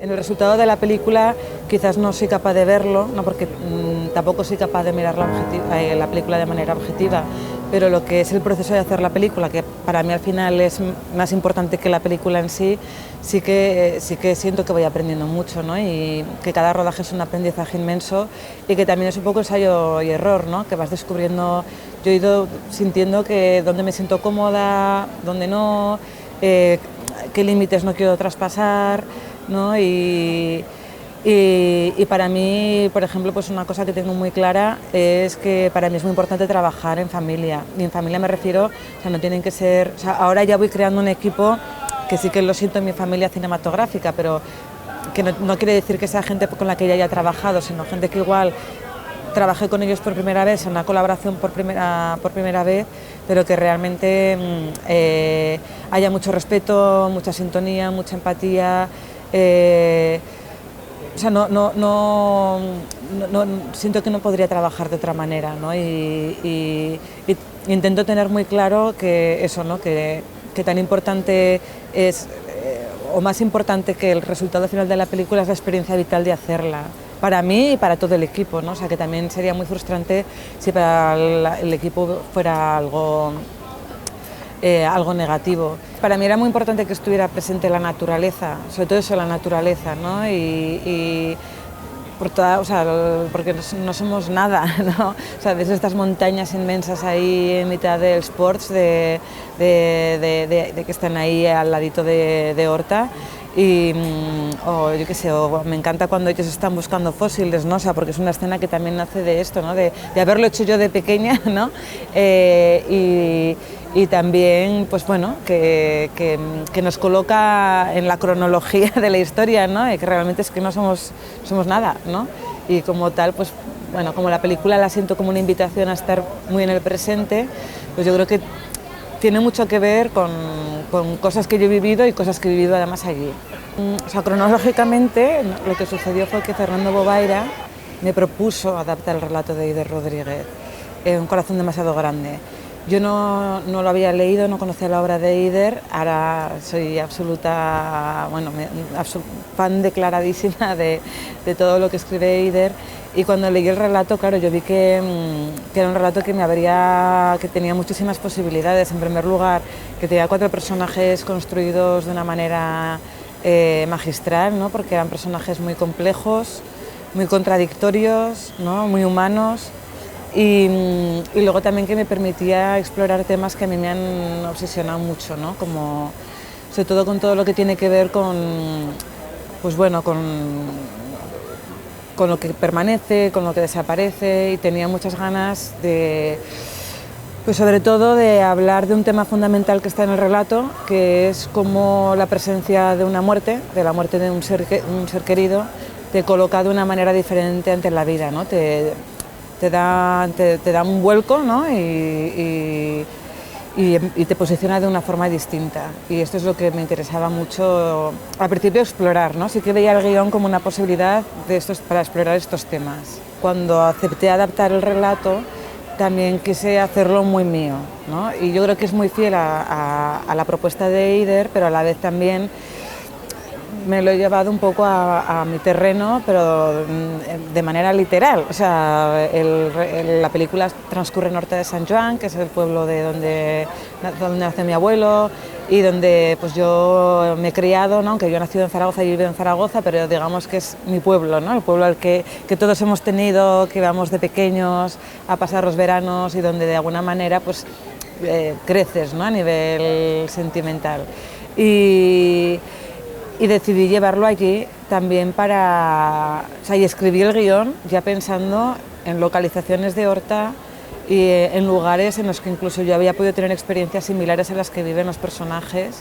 En el resultado de la película quizás no soy capaz de verlo, no porque tampoco soy capaz de mirar la película de manera objetiva, pero lo que es el proceso de hacer la película, que para mí al final es más importante que la película en sí, sí que siento que voy aprendiendo mucho, ¿no? Y que cada rodaje es un aprendizaje inmenso y que también es un poco ensayo y error, ¿no? Que vas descubriendo, yo he ido sintiendo que dónde me siento cómoda, dónde no, qué límites no quiero traspasar, ¿no? Y para mí, por ejemplo, pues una cosa que tengo muy clara es que para mí es muy importante trabajar en familia. Y en familia me refiero, o sea, no tienen que ser, o sea, ahora ya voy creando un equipo que sí que lo siento en mi familia cinematográfica, pero que no quiere decir que sea gente con la que ya haya trabajado, sino gente que igual trabajé con ellos por primera vez, en una colaboración por primera vez, pero que realmente haya mucho respeto, mucha sintonía, mucha empatía. O sea, siento que no podría trabajar de otra manera, ¿no? Y intento tener muy claro que eso, ¿no? Que tan importante es, o más importante que el resultado final de la película es la experiencia vital de hacerla, para mí y para todo el equipo, ¿no? O sea, que también sería muy frustrante si para el equipo fuera algo negativo. Para mí era muy importante que estuviera presente la naturaleza, sobre todo eso, la naturaleza, ¿no? Y por toda, o sea, porque no somos nada, ¿no? O sea, ves estas montañas inmensas ahí en mitad del Sports, de que están ahí al ladito de Horta. Y, o yo qué sé, o me encanta cuando ellos están buscando fósiles, ¿no? O sea, porque es una escena que también nace de esto, ¿no? De haberlo hecho yo de pequeña, ¿no? Y también, pues bueno, que nos coloca en la cronología de la historia, ¿no? Y que realmente es que no somos nada, ¿no? Y como tal, pues bueno, como la película la siento como una invitación a estar muy en el presente, pues yo creo que tiene mucho que ver con cosas que yo he vivido y cosas que he vivido además allí. O sea, cronológicamente lo que sucedió fue que Fernando Bobaira me propuso adaptar el relato de Eider Rodríguez, Un corazón demasiado grande. Yo no lo había leído, no conocía la obra de Eider, ahora soy absoluta, bueno, fan declaradísima de todo lo que escribe Eider, y cuando leí el relato, claro, yo vi que era un relato que tenía muchísimas posibilidades. En primer lugar, que tenía 4 personajes construidos de una manera magistral, ¿no? Porque eran personajes muy complejos, muy contradictorios, ¿no? Muy humanos. Y luego también que me permitía explorar temas que a mí me han obsesionado mucho, ¿no? Como, sobre todo con todo lo que tiene que ver con, pues bueno, con lo que permanece, con lo que desaparece, y tenía muchas ganas de, pues sobre todo de hablar de un tema fundamental que está en el relato, que es como la presencia de una muerte, de la muerte de un ser querido, te coloca de una manera diferente ante la vida, ¿no? Te da un vuelco, ¿no? y te posiciona de una forma distinta. Y esto es lo que me interesaba mucho al principio explorar, ¿no? Sí que veía el guión como una posibilidad para explorar estos temas. Cuando acepté adaptar el relato, también quise hacerlo muy mío, ¿no? Y yo creo que es muy fiel a la propuesta de Eider, pero a la vez también me lo he llevado un poco a mi terreno, pero de manera literal. O sea, la película transcurre en Horta de Sant Joan, que es el pueblo de donde nace mi abuelo y donde pues yo me he criado, ¿no? Aunque yo he nacido en Zaragoza y vivo en Zaragoza, pero digamos que es mi pueblo, ¿no? El pueblo al que todos hemos tenido, que vamos de pequeños a pasar los veranos y donde de alguna manera pues creces, ¿no? A nivel sentimental. Y decidí llevarlo allí también y escribí el guión ya pensando en localizaciones de Horta y en lugares en los que incluso yo había podido tener experiencias similares a las que viven los personajes,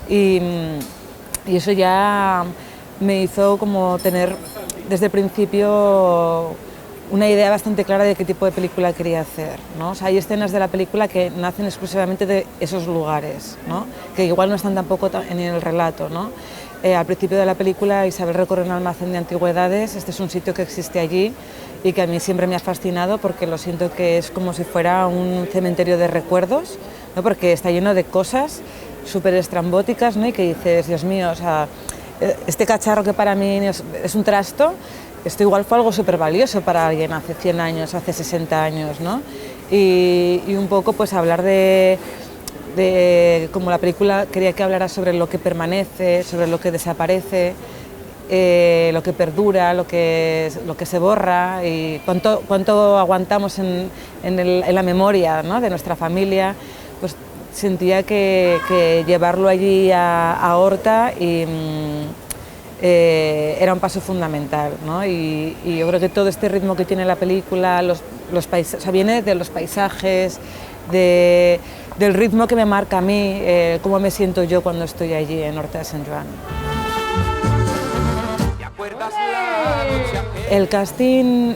y eso ya me hizo como tener desde el principio una idea bastante clara de qué tipo de película quería hacer, ¿no? O sea, hay escenas de la película que nacen exclusivamente de esos lugares, ¿no? Que igual no están tampoco en el relato, ¿no? Al principio de la película Isabel recorre un almacén de antigüedades. Este es un sitio que existe allí y que a mí siempre me ha fascinado porque lo siento que es como si fuera un cementerio de recuerdos, ¿no? Porque está lleno de cosas súper estrambóticas, ¿no? Y que dices, Dios mío, o sea, este cacharro que para mí es un trasto, esto igual fue algo súper valioso para alguien hace 100 años, hace 60 años, ¿no? Y un poco pues hablar de como la película quería que hablara sobre lo que permanece, sobre lo que desaparece, lo que perdura, lo que se borra y cuánto aguantamos en la memoria, ¿no?, de nuestra familia, pues sentía que llevarlo allí a Horta era un paso fundamental, ¿no? Y yo creo que todo este ritmo que tiene la película, o sea, viene de los paisajes, del ritmo que me marca a mí, cómo me siento yo cuando estoy allí en Horta de Sant Joan. El casting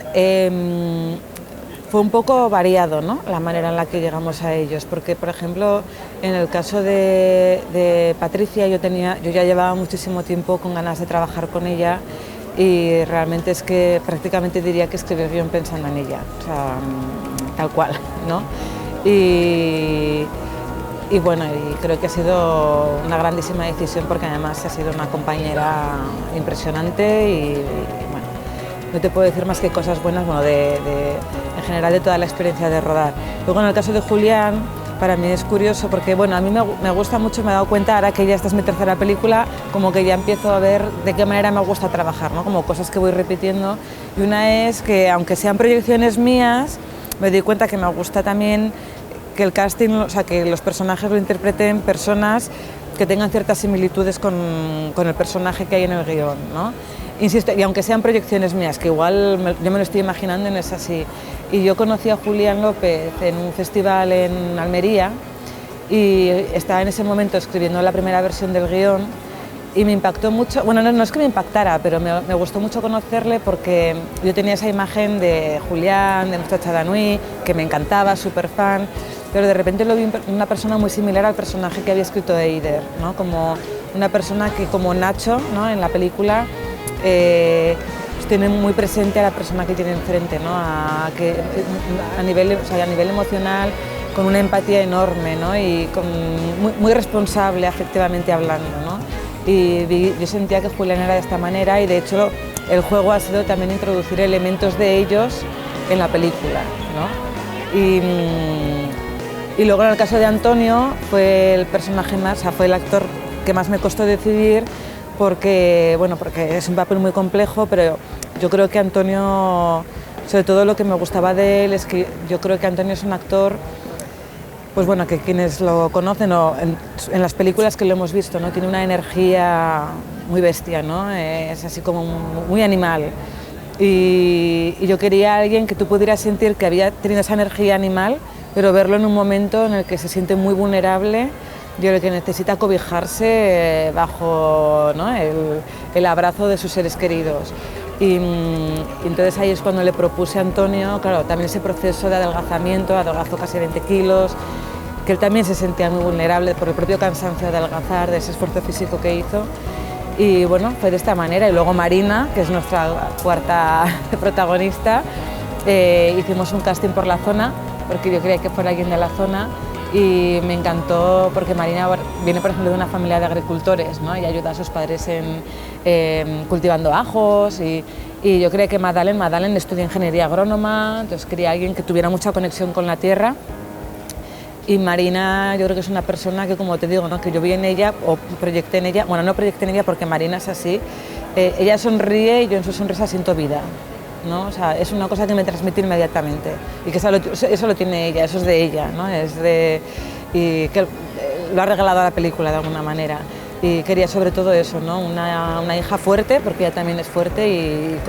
fue un poco variado, ¿no?, la manera en la que llegamos a ellos, porque por ejemplo en el caso de Patricia yo ya llevaba muchísimo tiempo con ganas de trabajar con ella y realmente es que prácticamente diría que escribí el guión pensando en ella, o sea, tal cual, ¿no? Y bueno, y creo que ha sido una grandísima decisión porque además ha sido una compañera impresionante y bueno, no te puedo decir más que cosas buenas, bueno, en general de toda la experiencia de rodar. Luego en el caso de Julián, para mí es curioso porque bueno, a mí me gusta mucho, me he dado cuenta ahora que ya esta es mi tercera película, como que ya empiezo a ver de qué manera me gusta trabajar, ¿no?, como cosas que voy repitiendo, y una es que aunque sean proyecciones mías, me doy cuenta que me gusta también que el casting, o sea, que los personajes lo interpreten personas que tengan ciertas similitudes con el personaje que hay en el guión, ¿no? Insisto, y aunque sean proyecciones mías, que igual yo me lo estoy imaginando y no es así. Y yo conocí a Julián López en un festival en Almería y estaba en ese momento escribiendo la primera versión del guión y me impactó mucho, bueno, no es que me impactara, pero me gustó mucho conocerle porque yo tenía esa imagen de Julián, de Muchacha d'Anui, que me encantaba, súper fan, pero de repente lo vi una persona muy similar al personaje que había escrito Eider, ¿no?, como una persona que como Nacho, ¿no?, en la película, pues tiene muy presente a la persona que tiene enfrente, ¿no?, a nivel emocional, con una empatía enorme, ¿no?, y muy responsable afectivamente hablando, ¿no? Y yo sentía que Julián era de esta manera y de hecho el juego ha sido también introducir elementos de ellos en la película, ¿no? Y luego en el caso de Antonio fue el personaje más, o sea, fue el actor que más me costó decidir porque es un papel muy complejo, pero yo creo que Antonio, sobre todo lo que me gustaba de él es que yo creo que Antonio es un actor, pues bueno, que quienes lo conocen o en las películas que lo hemos visto, ¿no?, tiene una energía muy bestia, ¿no?, es así como muy animal. Y yo quería a alguien que tú pudieras sentir que había tenido esa energía animal, pero verlo en un momento en el que se siente muy vulnerable, yo creo que necesita cobijarse bajo, ¿no?, el abrazo de sus seres queridos. Y entonces ahí es cuando le propuse a Antonio, claro, también ese proceso de adelgazamiento, adelgazó casi 20 kilos, que él también se sentía muy vulnerable por el propio cansancio de adelgazar, de ese esfuerzo físico que hizo. Y bueno, fue de esta manera. Y luego Marina, que es nuestra cuarta protagonista, hicimos un casting por la zona, porque yo quería que fuera alguien de la zona, y me encantó porque Marina viene, por ejemplo, de una familia de agricultores, ¿no?, y ayuda a sus padres cultivando ajos, y yo creía que Madalen estudia ingeniería agrónoma, entonces quería alguien que tuviera mucha conexión con la tierra. Y Marina yo creo que es una persona que, como te digo, ¿no?, que yo vi en ella o proyecté en ella, bueno, no proyecté en ella porque Marina es así, ella sonríe y yo en su sonrisa siento vida, ¿no? O sea, es una cosa que me transmite inmediatamente y que eso lo tiene ella, eso es de ella, ¿no? Y que lo ha regalado a la película de alguna manera. Y quería sobre todo eso, ¿no?, una hija fuerte, porque ella también es fuerte y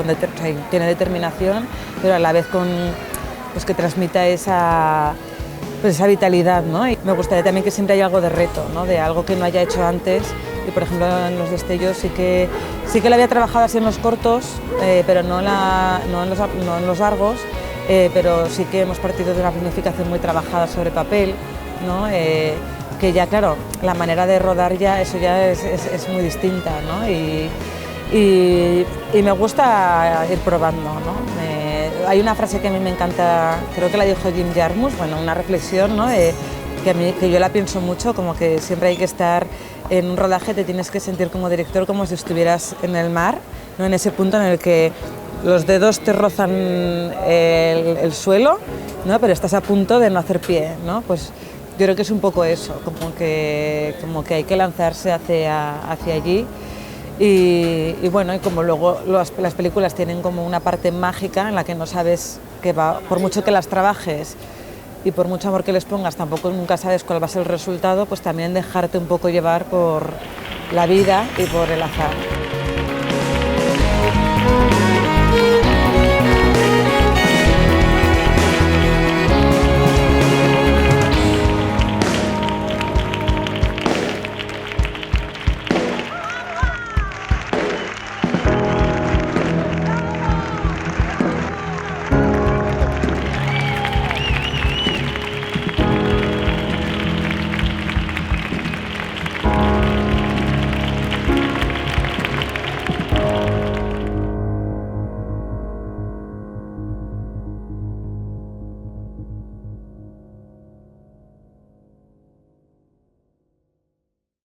tiene determinación, pero a la vez pues que transmita esa vitalidad, ¿no? Y me gustaría también que siempre haya algo de reto, ¿no?, de algo que no haya hecho antes. Y por ejemplo en Los destellos sí que la había trabajado así en los cortos, pero no en los largos, pero sí que hemos partido de una planificación muy trabajada sobre papel, ¿no? Que ya, claro, la manera de rodar ya, eso ya es muy distinta, ¿no? Y me gusta ir probando, ¿no? Hay una frase que a mí me encanta, creo que la dijo Jim Jarmusch, bueno, una reflexión, ¿no?, que yo la pienso mucho, como que siempre hay que estar en un rodaje te tienes que sentir como director como si estuvieras en el mar, ¿no? En ese punto en el que los dedos te rozan el suelo, ¿no? Pero estás a punto de no hacer pie, ¿no? Pues yo creo que es un poco eso, como que hay que lanzarse hacia allí. Y bueno, y como luego las películas tienen como una parte mágica en la que no sabes qué va, por mucho que las trabajes y por mucho amor que les pongas, tampoco nunca sabes cuál va a ser el resultado, pues también dejarte un poco llevar por la vida y por el azar.